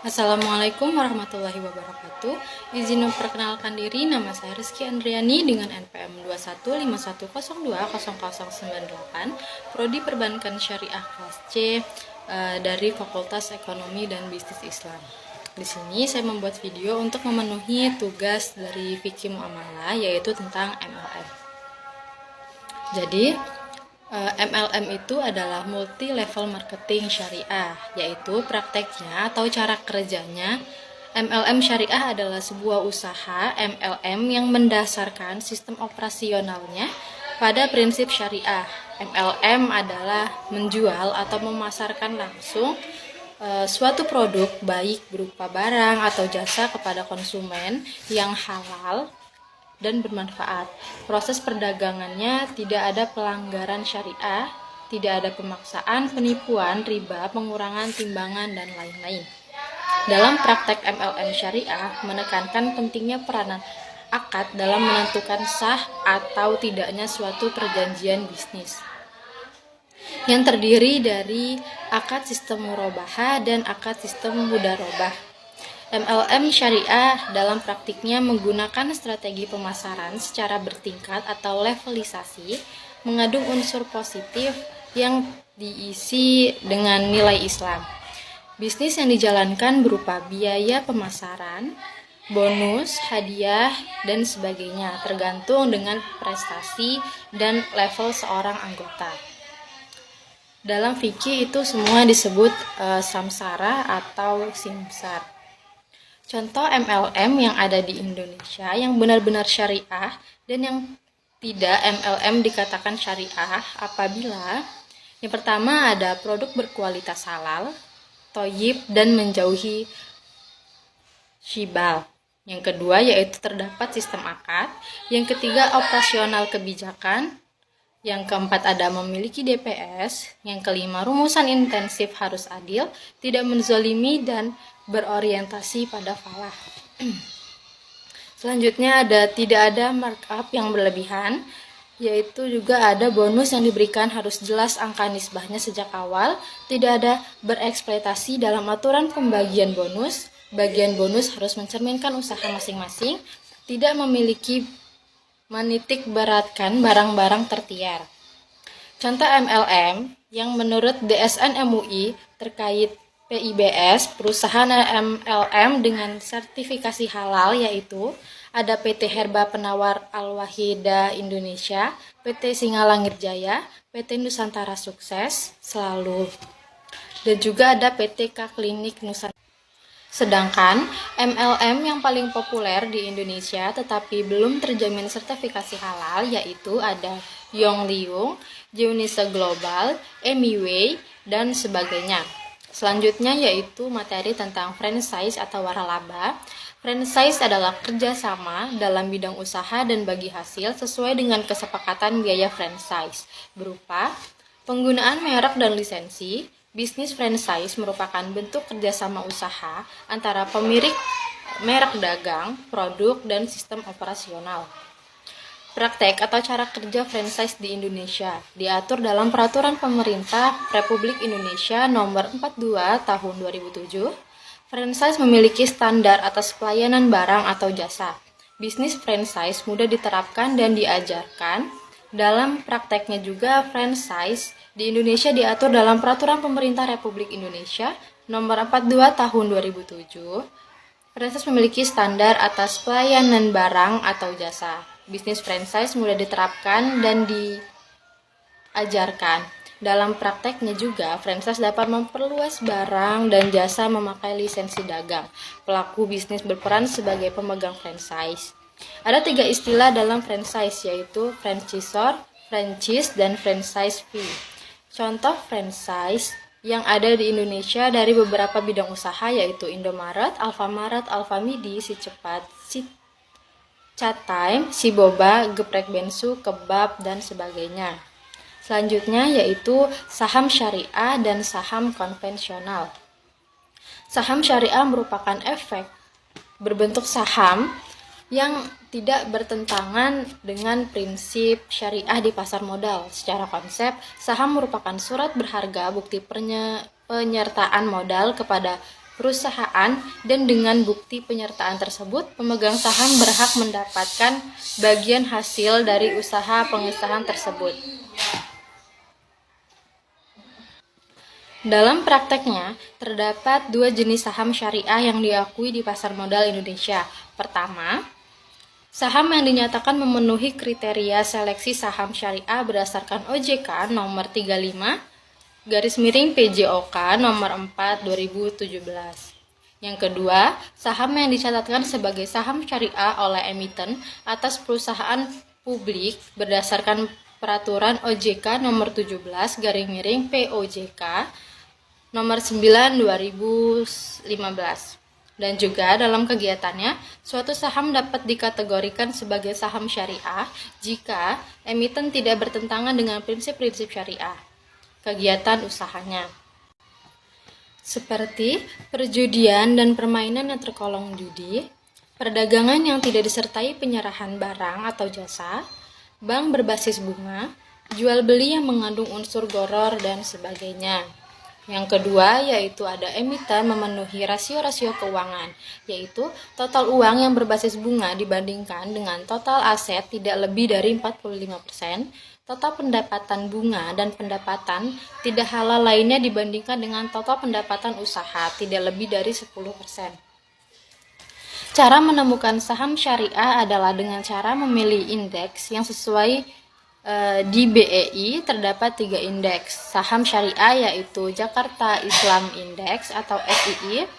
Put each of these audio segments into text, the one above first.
Assalamualaikum warahmatullahi wabarakatuh. Izin memperkenalkan diri, nama saya Rizky Andriani dengan NPM 2151020098, Prodi Perbankan Syariah kelas C dari Fakultas Ekonomi dan Bisnis Islam. Di sini saya membuat video untuk memenuhi tugas dari Fikih Muamalah, yaitu tentang MLM. Jadi, MLM itu adalah multi level marketing syariah, yaitu prakteknya atau cara kerjanya. MLM syariah adalah sebuah usaha MLM yang mendasarkan sistem operasionalnya pada prinsip syariah. MLM adalah menjual atau memasarkan langsung suatu produk baik berupa barang atau jasa kepada konsumen yang halal dan bermanfaat. Proses perdagangannya tidak ada pelanggaran syariah, tidak ada pemaksaan, penipuan, riba, pengurangan timbangan, dan lain-lain. Dalam praktek MLM syariah menekankan pentingnya peranan akad dalam menentukan sah atau tidaknya suatu perjanjian bisnis, yang terdiri dari akad sistem murabahah dan akad sistem mudharabah. MLM syariah dalam praktiknya menggunakan strategi pemasaran secara bertingkat atau levelisasi, mengandung unsur positif yang diisi dengan nilai Islam. Bisnis yang dijalankan berupa biaya pemasaran, bonus, hadiah, dan sebagainya, tergantung dengan prestasi dan level seorang anggota. Dalam fikih itu semua disebut samsara atau simsar. Contoh MLM yang ada di Indonesia yang benar-benar syariah dan yang tidak MLM dikatakan syariah apabila yang pertama ada produk berkualitas halal, thayyib, dan menjauhi syibal. Yang kedua yaitu terdapat sistem akad. Yang ketiga operasional kebijakan. Yang keempat ada memiliki DPS. Yang kelima rumusan intensif harus adil, tidak menzalimi, dan berorientasi pada falah. Selanjutnya tidak ada markup yang berlebihan, yaitu juga ada bonus yang diberikan harus jelas angka nisbahnya sejak awal, tidak ada bereksploitasi dalam aturan pembagian bonus. Bagian bonus harus mencerminkan usaha masing-masing, tidak memiliki menitik beratkan barang-barang tertiar. Contoh MLM yang menurut DSN MUI terkait PIBS, perusahaan MLM dengan sertifikasi halal, yaitu ada PT Herba Penawar Al-Wahida Indonesia, PT Singalangit Jaya, PT Nusantara Sukses Selalu, dan juga ada PT K Klinik Nusantara. Sedangkan MLM yang paling populer di Indonesia tetapi belum terjamin sertifikasi halal yaitu ada Yongliung, Junisa Global, Emiway, dan sebagainya. Selanjutnya yaitu materi tentang franchise atau waralaba. Franchise adalah kerjasama dalam bidang usaha dan bagi hasil sesuai dengan kesepakatan biaya franchise berupa penggunaan merek dan lisensi. Bisnis franchise merupakan bentuk kerjasama usaha antara pemilik merek dagang, produk, dan sistem operasional. Praktek atau cara kerja franchise di Indonesia diatur dalam Peraturan Pemerintah Republik Indonesia Nomor 42 Tahun 2007. Franchise memiliki standar atas pelayanan barang atau jasa. Bisnis franchise mudah diterapkan dan diajarkan. Dalam prakteknya juga franchise di Indonesia diatur dalam Peraturan Pemerintah Republik Indonesia Nomor 42 Tahun 2007. Franchise memiliki standar atas pelayanan barang atau jasa. Bisnis franchise mudah diterapkan dan diajarkan. Dalam prakteknya juga, franchise dapat memperluas barang dan jasa memakai lisensi dagang. Pelaku bisnis berperan sebagai pemegang franchise. Ada 3 istilah dalam franchise, yaitu franchisor, franchise, dan franchise fee. Contoh franchise yang ada di Indonesia dari beberapa bidang usaha yaitu Indomaret, Alfamaret, Alfamidi, Si Cepat, Si Chatime, Si Boba, Geprek Bensu, Kebab, dan sebagainya. Selanjutnya yaitu saham syariah dan saham konvensional. Saham syariah merupakan efek berbentuk saham yang tidak bertentangan dengan prinsip syariah di pasar modal. Secara konsep, saham merupakan surat berharga bukti penyertaan modal kepada perusahaan, dan dengan bukti penyertaan tersebut, pemegang saham berhak mendapatkan bagian hasil dari usaha pengusahaan tersebut. Dalam prakteknya, terdapat dua jenis saham syariah yang diakui di pasar modal Indonesia. Pertama, saham yang dinyatakan memenuhi kriteria seleksi saham syariah berdasarkan OJK nomor 35/PJOK nomor 4 2017. Yang kedua, saham yang dicatatkan sebagai saham syariah oleh emiten atas perusahaan publik berdasarkan peraturan OJK nomor 17/POJK nomor 9 2015. Dan juga dalam kegiatannya, suatu saham dapat dikategorikan sebagai saham syariah jika emiten tidak bertentangan dengan prinsip-prinsip syariah kegiatan usahanya, seperti perjudian dan permainan yang tergolong judi, perdagangan yang tidak disertai penyerahan barang atau jasa, bank berbasis bunga, jual beli yang mengandung unsur gharar, dan sebagainya. Yang kedua, yaitu ada emiten memenuhi rasio-rasio keuangan, yaitu total uang yang berbasis bunga dibandingkan dengan total aset tidak lebih dari 45%, total pendapatan bunga dan pendapatan tidak halal lainnya dibandingkan dengan total pendapatan usaha tidak lebih dari 10%. Cara menemukan saham syariah adalah dengan cara memilih indeks yang sesuai. Di BEI terdapat 3 indeks saham syariah, yaitu Jakarta Islam Index atau SII.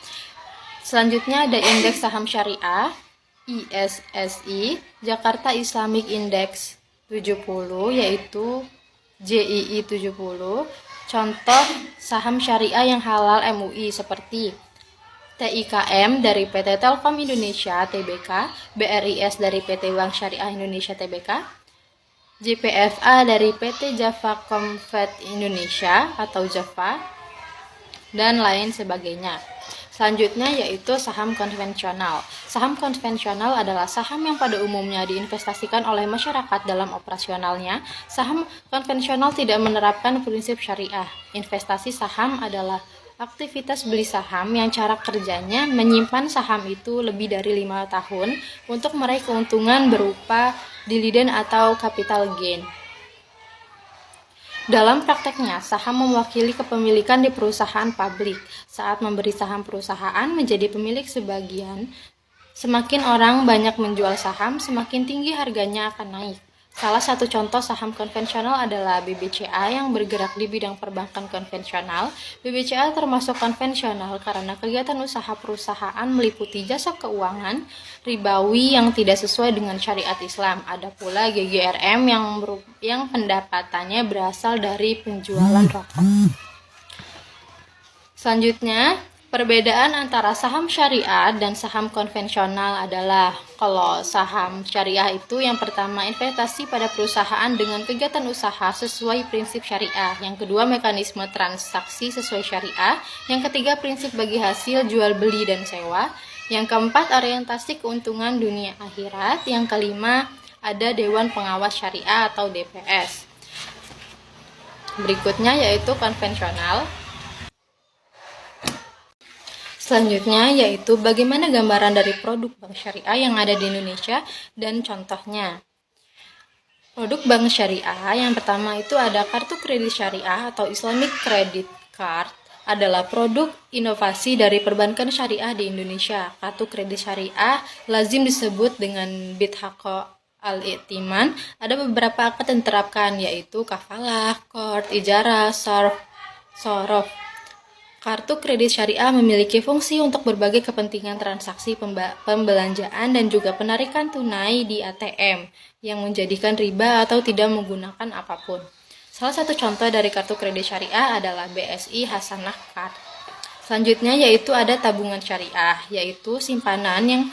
Selanjutnya ada indeks saham syariah ISSI, Jakarta Islamic Index 70, yaitu JII 70. Contoh saham syariah yang halal MUI seperti TIKM dari PT Telkom Indonesia Tbk, BRIS dari PT Bank Syariah Indonesia Tbk, JPFA dari PT Java Comfort Indonesia atau Java, dan lain sebagainya. Selanjutnya yaitu saham konvensional. Saham konvensional adalah saham yang pada umumnya diinvestasikan oleh masyarakat dalam operasionalnya. Saham konvensional tidak menerapkan prinsip syariah. Investasi saham adalah aktivitas beli saham yang cara kerjanya menyimpan saham itu lebih dari 5 tahun untuk meraih keuntungan berupa dividen atau capital gain. Dalam prakteknya, saham mewakili kepemilikan di perusahaan publik. Saat memberi saham perusahaan menjadi pemilik sebagian, semakin orang banyak menjual saham, semakin tinggi harganya akan naik. Salah satu contoh saham konvensional adalah BBCA yang bergerak di bidang perbankan konvensional. BBCA termasuk konvensional karena kegiatan usaha perusahaan meliputi jasa keuangan ribawi yang tidak sesuai dengan syariat Islam. Ada pula GGRM yang pendapatannya berasal dari penjualan rokok. Selanjutnya, perbedaan antara saham syariah dan saham konvensional adalah kalau saham syariah itu yang pertama investasi pada perusahaan dengan kegiatan usaha sesuai prinsip syariah, yang kedua mekanisme transaksi sesuai syariah, yang ketiga prinsip bagi hasil jual beli dan sewa, yang keempat orientasi keuntungan dunia akhirat, yang kelima ada Dewan Pengawas Syariah atau DPS. Berikutnya yaitu konvensional. Selanjutnya yaitu bagaimana gambaran dari produk bank syariah yang ada di Indonesia dan contohnya. Produk bank syariah yang pertama itu ada kartu kredit syariah atau Islamic Credit Card, adalah produk inovasi dari perbankan syariah di Indonesia. Kartu kredit syariah lazim disebut dengan bidhaqo al-i'timan. Ada beberapa akad yang diterapkan yaitu kafalah, qard, ijarah, sorof. Kartu kredit syariah memiliki fungsi untuk berbagai kepentingan transaksi pembelanjaan dan juga penarikan tunai di ATM yang menjadikan riba atau tidak menggunakan apapun. Salah satu contoh dari kartu kredit syariah adalah BSI Hasanah Card. Selanjutnya yaitu ada tabungan syariah, yaitu simpanan yang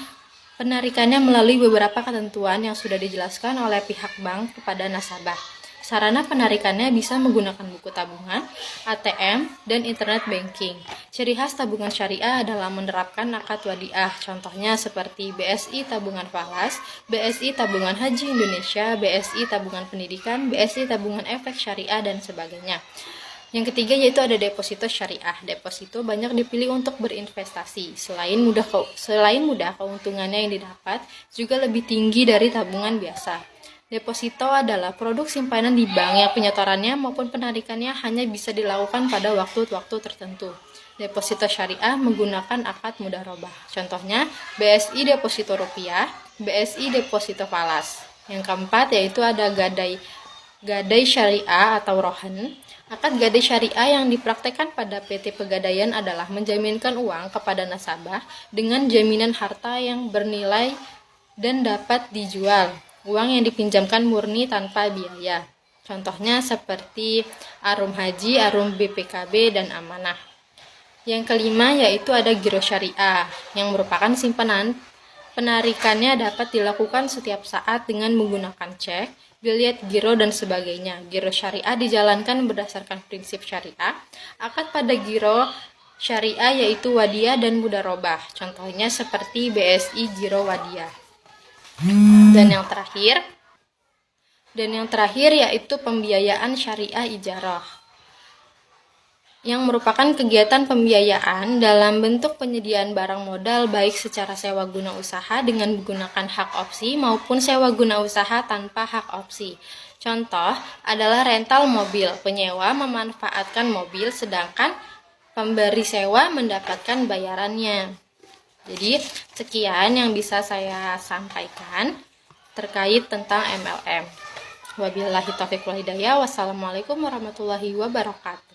penarikannya melalui beberapa ketentuan yang sudah dijelaskan oleh pihak bank kepada nasabah. Sarana penarikannya bisa menggunakan buku tabungan, ATM, dan internet banking. Ciri khas tabungan syariah adalah menerapkan akad wadiah, contohnya seperti BSI Tabungan Falas, BSI Tabungan Haji Indonesia, BSI Tabungan Pendidikan, BSI Tabungan Efek Syariah, dan sebagainya. Yang ketiga yaitu ada deposito syariah. Deposito banyak dipilih untuk berinvestasi. Selain mudah keuntungannya yang didapat juga lebih tinggi dari tabungan biasa. Deposito adalah produk simpanan di bank yang penyetorannya maupun penarikannya hanya bisa dilakukan pada waktu-waktu tertentu. Deposito syariah menggunakan akad mudharabah. Contohnya BSI deposito rupiah, BSI deposito falas. Yang keempat yaitu ada gadai syariah atau rohan. Akad gadai syariah yang dipraktekkan pada PT Pegadaian adalah menjaminkan uang kepada nasabah dengan jaminan harta yang bernilai dan dapat dijual. Uang yang dipinjamkan murni tanpa biaya. Contohnya seperti Arum Haji, Arum BPKB, dan Amanah. Yang kelima yaitu ada giro syariah, yang merupakan simpanan. Penarikannya dapat dilakukan setiap saat dengan menggunakan cek, biliet, giro, dan sebagainya. Giro syariah dijalankan berdasarkan prinsip syariah. Akad pada giro syariah yaitu wadiah dan mudharabah. Contohnya seperti BSI Giro Wadiah. Dan yang terakhir yaitu pembiayaan syariah ijarah, yang merupakan kegiatan pembiayaan dalam bentuk penyediaan barang modal baik secara sewa guna usaha dengan menggunakan hak opsi maupun sewa guna usaha tanpa hak opsi. Contoh adalah rental mobil. Penyewa memanfaatkan mobil sedangkan pemberi sewa mendapatkan bayarannya. Jadi sekian yang bisa saya sampaikan terkait tentang MLM. Wabillahi taufiq wal hidayah. Wassalamualaikum warahmatullahi wabarakatuh.